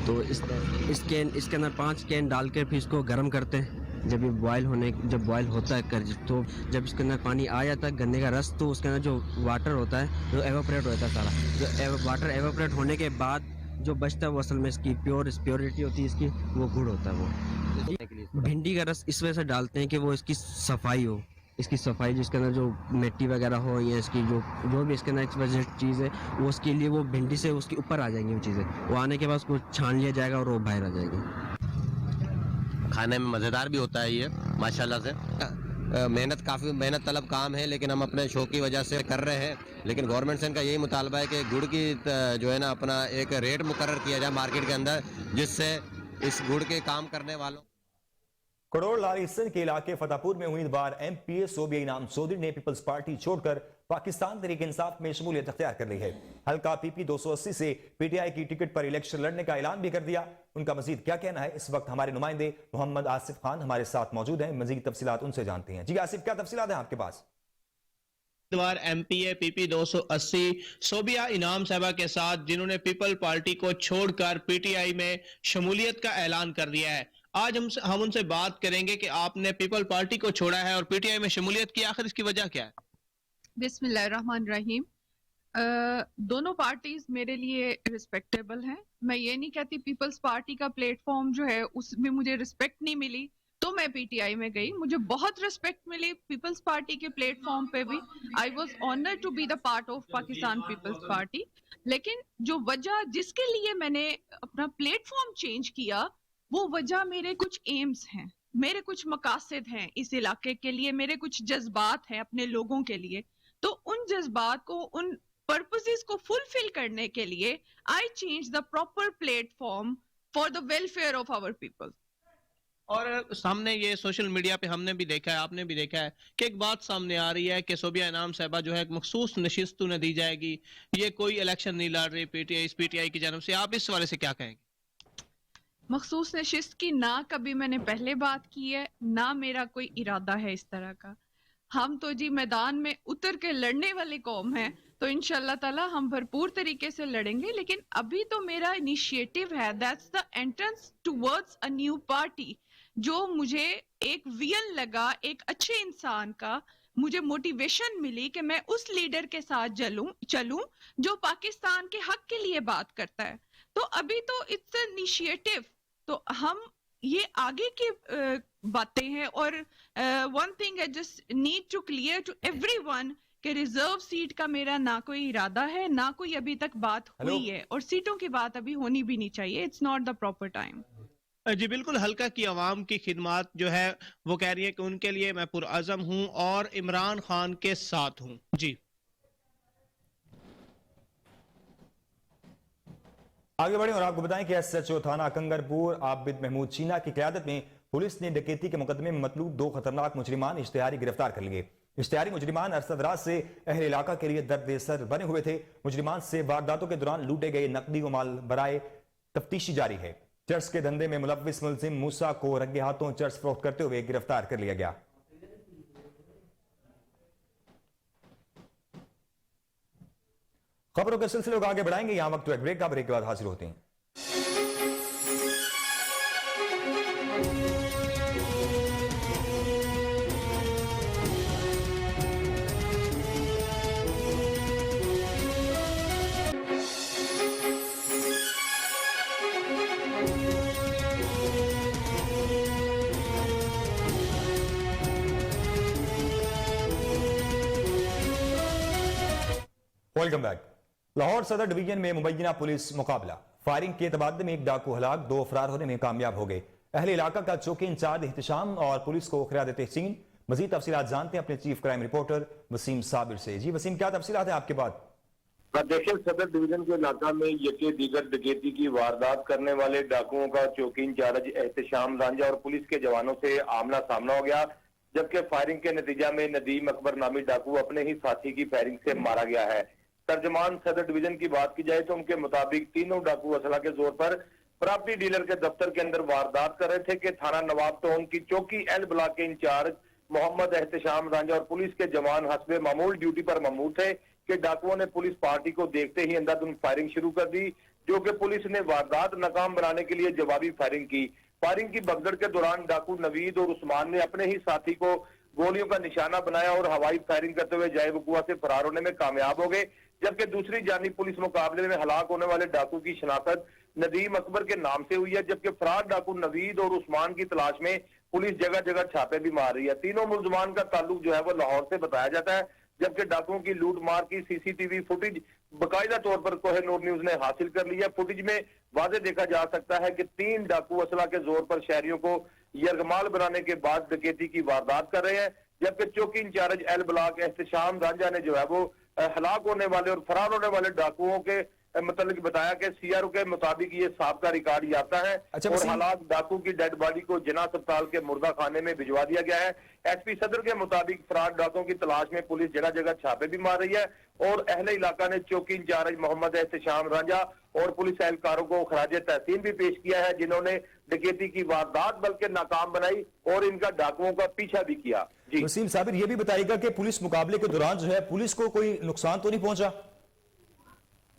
E: तो इस कैन, इसके अंदर 5 कैन डाल के फिर इसको गर्म करते हैं। जब ये बॉयल होता है तो जब इसके अंदर पानी आ जाता है, गन्ने का रस, तो उसके अंदर जो वाटर होता है वो एवापोरेट होता है सारा। जो वाटर एवापोरेट होने के बाद जो बचता है वो असल में इसकी प्योरिटी होती है इसकी, वो गुड़ होता है। वो भिंडी का रस इस वजह से डालते हैं कि वो इसकी सफाई हो, इसकी सफाई, जिसके अंदर जो मिट्टी वगैरह हो या इसकी जो भी इसके अंदर एक्सपायर्ड चीज़ है, वो उसके लिए वो भिंडी से उसके ऊपर आ जाएंगी वो चीज़ें। वो आने के बाद उसको छान लिया जाएगा और वो बाहर आ जाएगी।
D: खाने में मज़ेदार भी होता है ये, माशाल्लाह से। काफ़ी मेहनत तलब काम है, लेकिन हम अपने शौक की वजह से कर रहे हैं। लेकिन गवर्नमेंट से इनका यही मुतालबा है कि गुड़ की जो है ना अपना एक रेट मुकर्रर किया जाए मार्केट के अंदर, जिससे इस गुड़ के काम करने वालों।
A: करोड़ लारी सिंध के इलाके फतेहपुर में उम्मीदवार एमपीए सोबिया इनाम चौधरी ने पीपल्स पार्टी छोड़कर पाकिस्तान तहरीक इंसाफ में शमूलियत अख्तियार कर ली है। हल्का पीपी 280 से पीटीआई की टिकट पर इलेक्शन लड़ने का ऐलान भी कर दिया। उनका मजीद क्या कहना है, इस वक्त हमारे नुमाइंदे मोहम्मद आसिफ खान हमारे साथ मौजूद हैं। मजीद तफसीलात उनसे जानते हैं। जी आसिफ, क्या तफसीलात हैं आपके पास?
F: उम्मीदवार एमपीए पीपी 280 सोबिया इनाम साहबा के साथ, जिन्होंने पीपल पार्टी को छोड़कर पीटीआई में शमूलियत का ऐलान कर दिया है। आज हम उनसे बात करेंगे कि आपने पीपल पार्टी को छोड़ा है और पीटीआई में शमूलियत की, आखिर इसकी वजह क्या है?
G: बिस्मिल्लाहिर्रहमानिर्रहीम। दोनों पार्टीज मेरे लिए रिस्पेक्टेबल हैं। मैं ये नहीं कहती पीपल्स पार्टी का प्लेटफॉर्म जो है उसमें मुझे रिस्पेक्ट नहीं मिली तो मैं पीटीआई में गई। मुझे बहुत रिस्पेक्ट मिली पीपल्स पार्टी के प्लेटफॉर्म पे भी। I was honoured to be the part of Pakistan people's party. लेकिन जो वजह जिसके लिए मैंने अपना प्लेटफॉर्म चेंज किया, वो वजह मेरे कुछ एम्स हैं, मेरे कुछ मकासद हैं इस इलाके के लिए, मेरे कुछ जज्बात हैं अपने लोगों के लिए। तो उन जज्बात को, उन पर्पसेस को फुलफिल करने के लिए I change the proper platform for the welfare of our people.
F: और सामने ये सोशल मीडिया पे हमने भी देखा है, आपने भी देखा है कि एक बात सामने आ रही है कि सोबिया इनाम साहबा जो है एक मखसूस नशिस्त उन्हें दी जाएगी। ये कोई इलेक्शन नहीं लड़ रही पीटीआई की जानब से, आप इस वाले से क्या कहेंगे?
G: मखसूस नशिस्त की ना कभी मैंने पहले बात की है, ना मेरा कोई इरादा है इस तरह का। हम तो जी मैदान में उतर के लड़ने वाली कौम है, तो इंशाल्लाह ताला हम भरपूर तरीके से लड़ेंगे। लेकिन अभी तो मेरा इनिशिएटिव है, that's the entrance towards a new party, जो मुझे एक विजन लगा एक अच्छे इंसान का, मुझे मोटिवेशन मिली कि मैं उस लीडर के साथ चलूं जो पाकिस्तान के हक के लिए बात करता है। तो अभी तो इट्स इनिशिएटिव, तो हम ये आगे की बातें हैं। और one thing I just need to clear to everyone कि रिजर्व सीट का मेरा ना कोई इरादा है, ना कोई अभी तक बात हुई है, और सीटों की बात अभी होनी भी नहीं चाहिए। It's not the proper time.
F: जी बिल्कुल, हल्का की आवाम की खिदमत जो है वो कह रही है कि उनके लिए मैं पुरअज़म हूं और इमरान खान के साथ हूं। जी
A: आगे बढ़े और आपको बताएं कि एसएचओ थाना कंगरपुर आबिद महमूद चीना की क़यादत में पुलिस ने डकैती के मुकदमे में मतलूब 2 खतरनाक मुजरिमान इश्तिहारी गिरफ्तार कर लिए। इश्तिहारी मुजरिमान अरसद रात से अहल इलाका के लिए दर्द सर बने हुए थे। मुजरिमान से वारदातों के दौरान लूटे गए नकदी व माल बराए तफ्तीशी जारी है। चर्च के धंधे में मुलव्विस मुलजिम मूसा को रंगे हाथों चर्च फरोख्त करते हुए गिरफ्तार कर लिया गया। खबरों के सिलसिले को आगे बढ़ाएंगे, यहां वक्त एक ब्रेक का, ब्रेक के बाद हाजिर होते हैं। Welcome back. लाहौर सदर डिवीजन में मुबैना पुलिस मुकाबला, फायरिंग के तबादले में एक डाकू हलाक, 2 फरार होने में कामयाब हो गए। अहले इलाका का चौकी इंचार्ज एहतशाम और पुलिस को क़यादत तहसीन। मजीद तफसीलात जानते हैं अपने chief crime reporter Wasim Sabir से। जी वसीम, क्या तफसीलात है आपके बाद?
H: देखिए, सदर डिवीजन के इलाका में यके दीगर डकैती की वारदात करने वाले डाकुओं का चौकी इंचार्ज एहतशाम रांझा और पुलिस के जवानों से आमना सामना हो गया, जबकि फायरिंग के नतीजा में नदीम अकबर नामी डाकू अपने ही साथी की फायरिंग से मारा गया है। तर्जमान सदर डिवीजन की बात की जाए तो उनके मुताबिक तीनों डाकू असला के जोर पर प्रॉपर्टी डीलर के दफ्तर के अंदर वारदात कर रहे थे कि थाना नवाब तो उनकी चौकी एल ब्लॉक के इंचार्ज मोहम्मद एहतशाम रांझा और पुलिस के जवान हस्बे मामूल ड्यूटी पर ममूर थे कि डाकुओं ने पुलिस पार्टी को देखते ही अंधाधुंध फायरिंग शुरू कर दी, जो कि पुलिस ने वारदात नाकाम बनाने के लिए जवाबी फायरिंग की। फायरिंग की भगदड़ के दौरान डाकू नवीद और उस्मान ने अपने ही साथी को गोलियों का निशाना बनाया और हवाई फायरिंग करते हुए जाए वकुआ से फरार होने में कामयाब हो गए, जबकि दूसरी जानिब पुलिस मुकाबले में हलाक होने वाले डाकू की शनाख्त नदीम अकबर के नाम से हुई है, जबकि फरार डाकू नवीद और उस्मान की तलाश में पुलिस जगह जगह छापे भी मार रही है। तीनों मुलजमान का ताल्लुक जो है वो लाहौर से बताया जाता है, जबकि डाकुओं की लूट मार की सीसीटीवी फुटेज बाकायदा तौर पर कोहिनूर न्यूज ने हासिल कर ली है। फुटेज में वाज़े देखा जा सकता है कि 3 डाकू असला के जोर पर शहरियों को यरगमाल बनाने के बाद डकैती की वारदात कर रहे हैं, जबकि चौकी incharge L block Ehtesham Ranjha ने जो है वो हलाक होने वाले और फरार होने वाले डाकुओं के मतलब बताया कि सीआरओ के मुताबिक ये साबका रिकॉर्ड याफ्ता है।
A: अच्छा,
H: और हलाक डाकू की डेड बॉडी को जिना अस्पताल के मुर्दा खाने में भिजवा दिया गया है। एसपी सदर के मुताबिक फरार डाकुओं की तलाश में पुलिस जगह जगह छापे भी मार रही है और अहले इलाका ने चौकी इंचार्ज मोहम्मद एहतशाम रांझा और पुलिस एहलकारों को खराज तहसीन भी पेश किया है, जिन्होंने डकैती की वारदात बल्कि नाकाम बनाई और इनका डाकुओं का पीछा भी किया। जी
A: वसीम साबिर, ये भी बताइएगा कि पुलिस मुकाबले के दौरान जो है पुलिस को कोई नुकसान तो नहीं पहुंचा?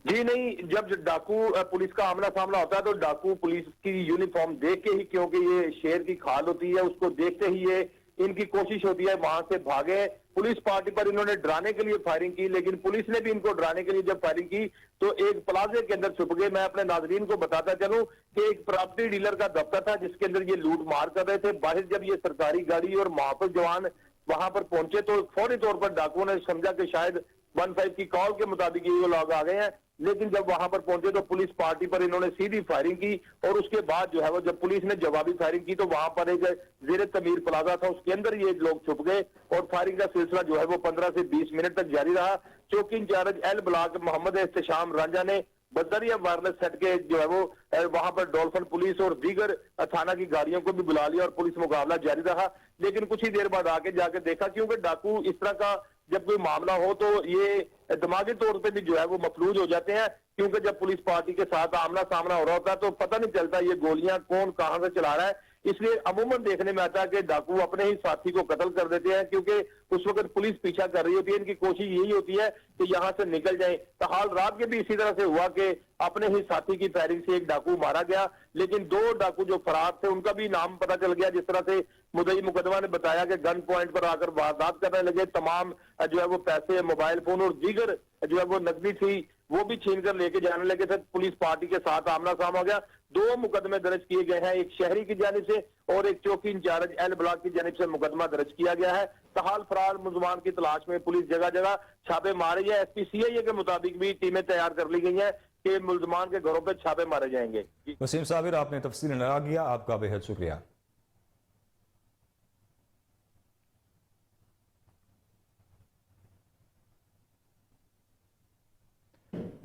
H: जी नहीं, जब डाकू पुलिस का आमना सामना होता है तो डाकू पुलिस की यूनिफॉर्म देख के ही, क्योंकि ये शेर की खाल होती है, उसको देखते ही ये इनकी कोशिश होती है वहां से भागे। पुलिस पार्टी पर इन्होंने डराने के लिए फायरिंग की, लेकिन पुलिस ने भी इनको डराने के लिए जब फायरिंग की तो एक प्लाजे के अंदर छुप गए। मैं अपने नाजरीन को बताता चलूं कि एक प्रॉपर्टी डीलर का दफ्तर था जिसके अंदर ये लूट मार कर रहे थे। बाहर जब ये सरकारी गाड़ी और मुहाफिज जवान वहां पर पहुंचे तो फौरी तौर पर डाकुओं ने समझा कि शायद 15 की कॉल के मुताबिक ये लोग आ गए हैं, लेकिन जब वहां पर पहुंचे तो पुलिस पार्टी पर इन्होंने सीधी फायरिंग की और उसके बाद जो है वो जब पुलिस ने जवाबी फायरिंग की तो वहां पर एक जेर तमीर प्लाजा था, उसके अंदर ये लोग छुप गए और फायरिंग का सिलसिला जो है वो 15 से 20 मिनट तक जारी रहा। चौकी incharge L block Mohammad Ehtesham Ranjha ने बदरिया वायरलेस सेट के जो है वो वहां पर डॉल्फिन पुलिस और दीगर थाना की गाड़ियों को भी बुला लिया और पुलिस मुकाबला जारी रहा। लेकिन कुछ ही देर बाद आके जाके देखा, क्योंकि डाकू इस तरह का जब कोई मामला हो तो ये दिमागी तौर पे भी जो है वो मफलूज हो जाते हैं, क्योंकि जब पुलिस पार्टी के साथ आमना सामना हो रहा होता है तो पता नहीं चलता ये गोलियां कौन कहां से चला रहा है। इसलिए अमूमन देखने में आता है कि डाकू अपने ही साथी को कत्ल कर देते हैं, क्योंकि उस वक्त पुलिस पीछा कर रही होती है। इनकी कोशिश यही होती है कि यहां से निकल जाए। तो हाल रात के भी इसी तरह से हुआ कि अपने ही साथी की फायरिंग से एक डाकू मारा गया, लेकिन 2 डाकू जो फरार थे उनका भी नाम पता चल गया। जिस तरह से मुद्दई मुकदमा ने बताया कि गन पॉइंट पर आकर वारदात करने लगे, तमाम जो है वो पैसे, मोबाइल फोन और दीगर जो है वो नकदी थी वो भी छीन कर लेके जाने लगे थे। पुलिस पार्टी के साथ आमना सामना हो गया। 2 मुकदमे दर्ज किए गए हैं, एक शहरी की जानिब से और एक चौकी इंचार्ज एल ब्लॉक की जानिब से मुकदमा दर्ज किया गया है। तहाल फरार मुलजमान की तलाश में पुलिस जगह जगह छापे मार रही है। SPCIA के मुताबिक भी टीमें तैयार कर ली गई हैं कि मुलजमान के घरों पर छापे मारे जाएंगे।
A: वसीम साबिर, आपने तफसील लगा दिया, आपका बेहद शुक्रिया।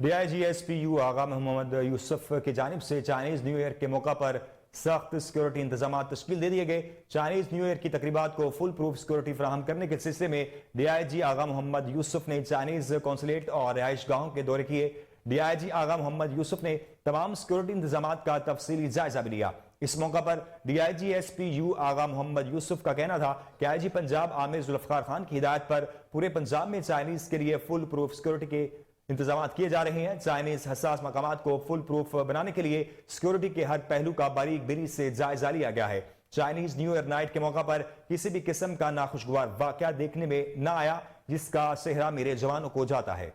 A: DIG SPU आगा मोहम्मद यूसुफ की जानिब से चाइनीज न्यू ईयर के मौका पर सख्त सिक्योरिटी इंतजाम तश्कील दे दिए गए। चाइनीज न्यू ईयर की तकरीबात को फुल प्रूफ सिक्योरिटी फराहम करने के सिलसिले में DIG आगा मोहम्मद यूसुफ ने चाइनीज कौंसलेट और रिहाइश गाहों के दौरे किए। DIG आगा मोहम्मद यूसुफ ने तमाम सिक्योरिटी इंतजाम का तफसीली जायजा भी लिया। इस मौका पर DIG SPU आगा मोहम्मद यूसुफ का कहना था कि IG पंजाब आमिर जुल्फकार खान की हिदायत पर पूरे पंजाब में चाइनीज के लिए फुल प्रूफ सिक्योरिटी के इंतजाम किए जा रहे हैं। चाइनीज हसास मकामात को फुल प्रूफ बनाने के लिए सिक्योरिटी के हर पहलू का बारीक बिनी से जायजा लिया गया है। चाइनीज न्यू ईयर नाइट के मौका पर किसी भी किस्म का नाखुशगवार वाकया देखने में न आया, जिसका सेहरा मेरे जवानों को जाता है।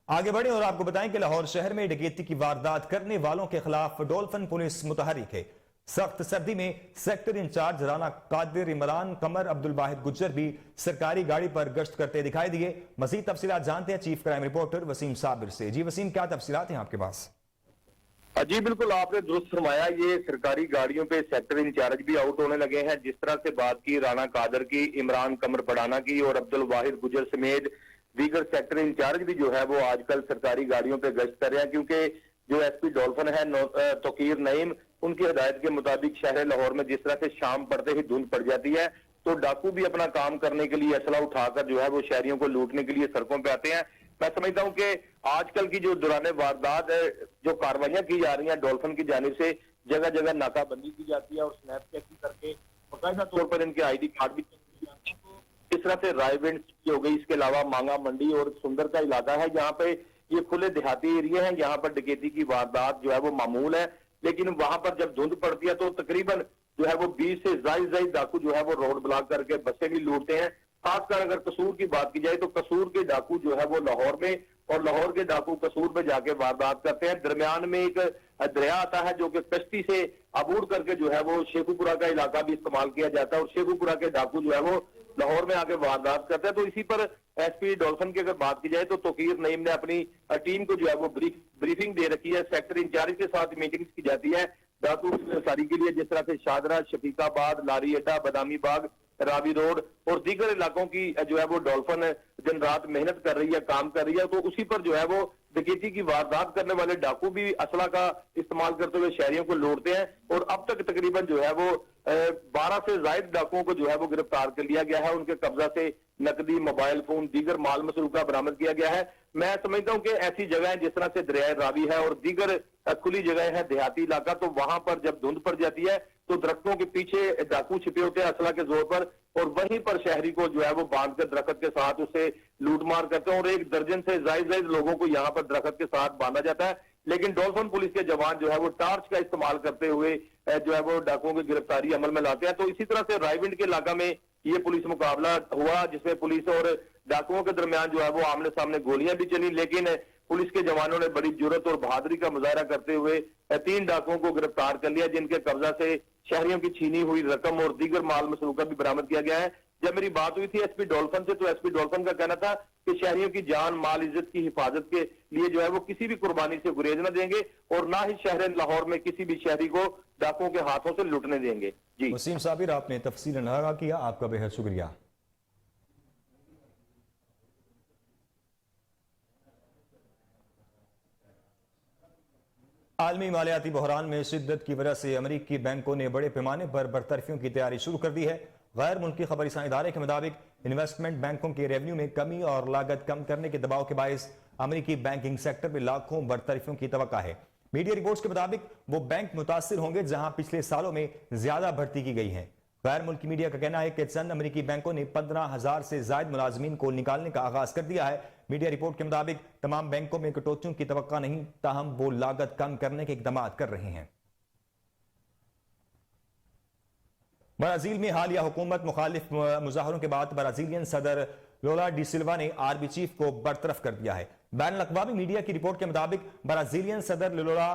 A: आगे बढ़े और आपको बताएं कि लाहौर शहर में डकैती की वारदात करने वालों के खिलाफ डॉल्फिन पुलिस मुतहरिक है। सख्त सर्दी में सेक्टर इंचार्ज राना कादिर, इमरान कमर, अब्दुल वाहिद गुज्जर भी सरकारी गाड़ी पर गश्त करते दिखाई दिए। मजीद तफसीलात जानते हैं chief crime reporter Wasim Sabir से। जी वसीम, क्या तफसीलात हैं आपके पास?
H: जी बिल्कुल, आपने दुरुस्त फरमाया। ये सरकारी गाड़ियों पे सेक्टर इंचार्ज भी आउट होने लगे हैं। जिस तरह से बात की राना कादर की, इमरान कमर पड़ाना की और अब्दुल वाहिद गुजर समेत दीगर सेक्टर इंचार्ज भी जो है वो आजकल सरकारी गाड़ियों पे गश्त कर रहे हैं, क्योंकि जो एसपी डॉल्फिन है तोकीर नईम, उनकी हिदायत के मुताबिक शहर लाहौर में जिस तरह से शाम पड़ते ही धुंध पड़ जाती है, तो डाकू भी अपना काम करने के लिए असला उठाकर जो है वो शहरियों को लूटने के लिए सड़कों पे आते हैं। मैं समझता हूं कि आजकल की जो दौरान वारदात जो कार्रवाइयां की जा रही हैं डॉल्फिन की जानिब से, जगह जगह नाकाबंदी की जाती है और स्नैप चेकिंग करके बाकायदा तौर पर इनके ID कार्ड भी चेक किए जाते हैं। तो इस तरह से रायविंड सिटी हो गई, इसके अलावा मांगा मंडी और सुंदर का इलाका है, यहाँ पे ये खुले देहाती एरिया है, यहाँ पर डकैती की वारदात जो है वो मामूल है। लेकिन वहां पर जब धुंध पड़ती है तो तकरीबन जो है वो 20 से जायद डाकू जो है वो रोड ब्लॉक करके बसें भी लूटते हैं। खासकर अगर कसूर की बात की जाए तो कसूर के डाकू जो है वो लाहौर में और लाहौर के डाकू कसूर में जाके वारदात करते हैं। दरमियान में एक दरिया आता है जो कि कश्ती से अबूर करके जो है वो शेखुपुरा का इलाका भी इस्तेमाल किया जाता है और शेखुपुरा के डाकू जो है वो लाहौर में आके वारदात करते हैं। तो इसी पर एसपी डॉल्फिन की अगर बात की जाए तो तोकीर नईम ने अपनी टीम को जो है वो ब्रीफिंग दे रखी है। सेक्टर इंचार्ज के साथ मीटिंग्स की जाती है डाकू गिरफ्तारी के लिए, जिस तरह से शादरा, शफीकाबाद, लारी अड्डा, बदामी बाग, रावी रोड और दीगर इलाकों की जो है वो डॉल्फिन दिन रात मेहनत कर रही है, काम कर रही है। तो उसी पर जो है वो डकैती की वारदात करने वाले डाकू भी असला का इस्तेमाल करते हुए शहरियों को लूटते हैं और अब तक तकरीबन जो है वो 12 से ज्यादा डाकुओं को जो है वो गिरफ्तार कर लिया गया है। उनके कब्जा से नकदी, मोबाइल फोन, दीगर माल मसरूका बरामद किया गया है। मैं समझता हूं कि ऐसी जगह जिस तरह से दरिया रावी है और दीगर खुली जगह है, देहाती इलाका, तो वहां पर जब धुंध पड़ जाती है तो दरख्तों के पीछे डाकू छिपे होते हैं असला के जोर पर और वहीं पर शहरी को जो है वो बांध कर दरख्त के साथ उसे लूटमार करते हैं और 1 दर्जन से जायद लोगों को यहाँ पर दरख्त के साथ बांधा जाता है। लेकिन डॉल्फिन पुलिस के जवान जो है वो टार्च का इस्तेमाल करते हुए जो है वो डाकुओं की गिरफ्तारी अमल में लाते हैं। तो इसी तरह से रायविंड के इलाका में ये पुलिस मुकाबला हुआ जिसमें पुलिस और डाकुओं के दरमियान जो है वो आमने सामने गोलियां भी चली, लेकिन पुलिस के जवानों ने बड़ी जुर्रत और बहादुरी का मुजाहरा करते हुए 3 डाकुओं को गिरफ्तार कर लिया, जिनके कब्जा से शहरियों की छीनी हुई रकम और दीगर माल मसरूका भी बरामद किया गया है। जब मेरी बात हुई थी एसपी डॉल्फिन से तो एसपी डॉल्फिन का कहना था कि शहरियों की जान, माल, इज्जत की हिफाजत के लिए जो है वो किसी भी कुर्बानी से गुरेज न देंगे और ना ही शहर लाहौर में किसी भी शहरी को डाकुओं के हाथों से लुटने देंगे। जी
A: वसीम साबिर, आपने तफसीलन आगाह किया, आपका बेहद शुक्रिया। आलमी मालियाती बहरान में शिद्दत की वजह से अमरीकी बैंकों ने बड़े पैमाने पर बरतरफियों की तैयारी शुरू कर दी है। गैर मुल्की खबरसां इदारे के मुताबिक इन्वेस्टमेंट बैंकों के रेवेन्यू में कमी और लागत कम करने के दबाव के बायस अमरीकी बैंकिंग सेक्टर में लाखों बरतरफियों की तवक्का है। मीडिया रिपोर्ट्स के मुताबिक वो बैंक मुतासिर होंगे जहां पिछले सालों में ज्यादा भर्ती की गई है। गैर मुल्की मीडिया का कहना है कि चंद अमरीकी बैंकों ने 15,000 से ज्यादा मुलाजमीन को निकालने का आगाज कर दिया है। मीडिया रिपोर्ट के मुताबिक तमाम बैंकों में कटौतियों की तवक्का नहीं, ताहम वो लागत कम करने के इकदाम कर रहे हैं। ब्राजील में हालिया हुकूमत मुखालिफ मुजाहरों के बाद ब्राजीलियन सदर लोला डी सिल्वा ने आर्मी चीफ को बरतरफ कर दिया है। बैन अल-अक़वामी मीडिया की रिपोर्ट के मुताबिक ब्राजीलियन सदर लोला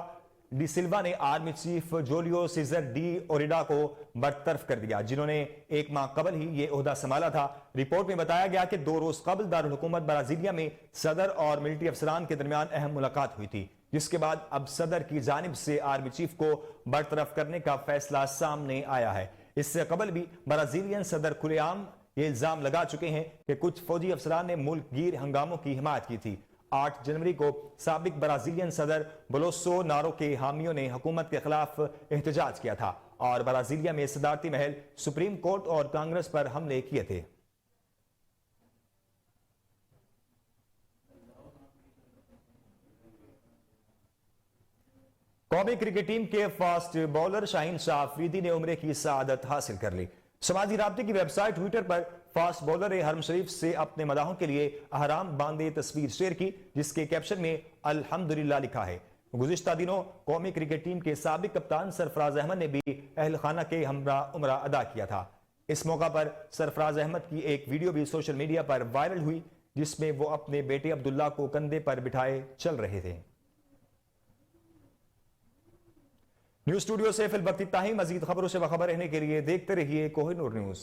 A: डी सिल्वा ने आर्मी चीफ जोलियो सीजर डी ओरिडा को बरतरफ कर दिया, जिन्होंने 1 माह कबल ही यह ओहदा संभाला था। रिपोर्ट में बताया गया कि 2 रोज कबल दारुल हुकूमत ब्राजीलिया में सदर और मिलिट्री अफसरान के दरमियान अहम मुलाकात हुई थी, जिसके बाद अब सदर की जानिब से आर्मी चीफ को बरतरफ करने का फैसला सामने आया है। इससे कबल भी ब्राजीलियन सदर खुलेआम ये इल्जाम लगा चुके हैं कि कुछ फौजी अफसरान ने मुल्क गिर हंगामों की हिमायत की थी। 8 जनवरी को साबिक ब्राजीलियन सदर बोलोसो नारो के हामियों ने हुकूमत के खिलाफ एहतजाज किया था और ब्राजीलिया में सदारती महल, सुप्रीम कोर्ट और कांग्रेस पर हमले किए थे। कौमी क्रिकेट टीम के फास्ट बॉलर शाहीन शाह अफरीदी ने उम्रे की सआदत हासिल कर ली। समाजी राब्ते की वेबसाइट ट्विटर पर फास्ट बॉलर हरम शरीफ से अपने मदाहों के लिए अहराम बांधे तस्वीर शेयर की, जिसके कैप्शन में अल्हम्दुलिल्लाह लिखा है। गुज़िश्ता दिनों कौमी क्रिकेट टीम के साबिक कप्तान सरफराज अहमद ने भी अहल खाना के हमरा उमरा अदा किया था। इस मौका पर सरफराज अहमद की एक वीडियो भी सोशल मीडिया पर वायरल हुई, जिसमें वो अपने बेटे अब्दुल्ला को कंधे पर बिठाए चल रहे थे। न्यूज स्टूडियो से फिल वक्त इतना ही। मजीद खबरों से बाखबर रहने के लिए देखते रहिए कोहिनूर न्यूज।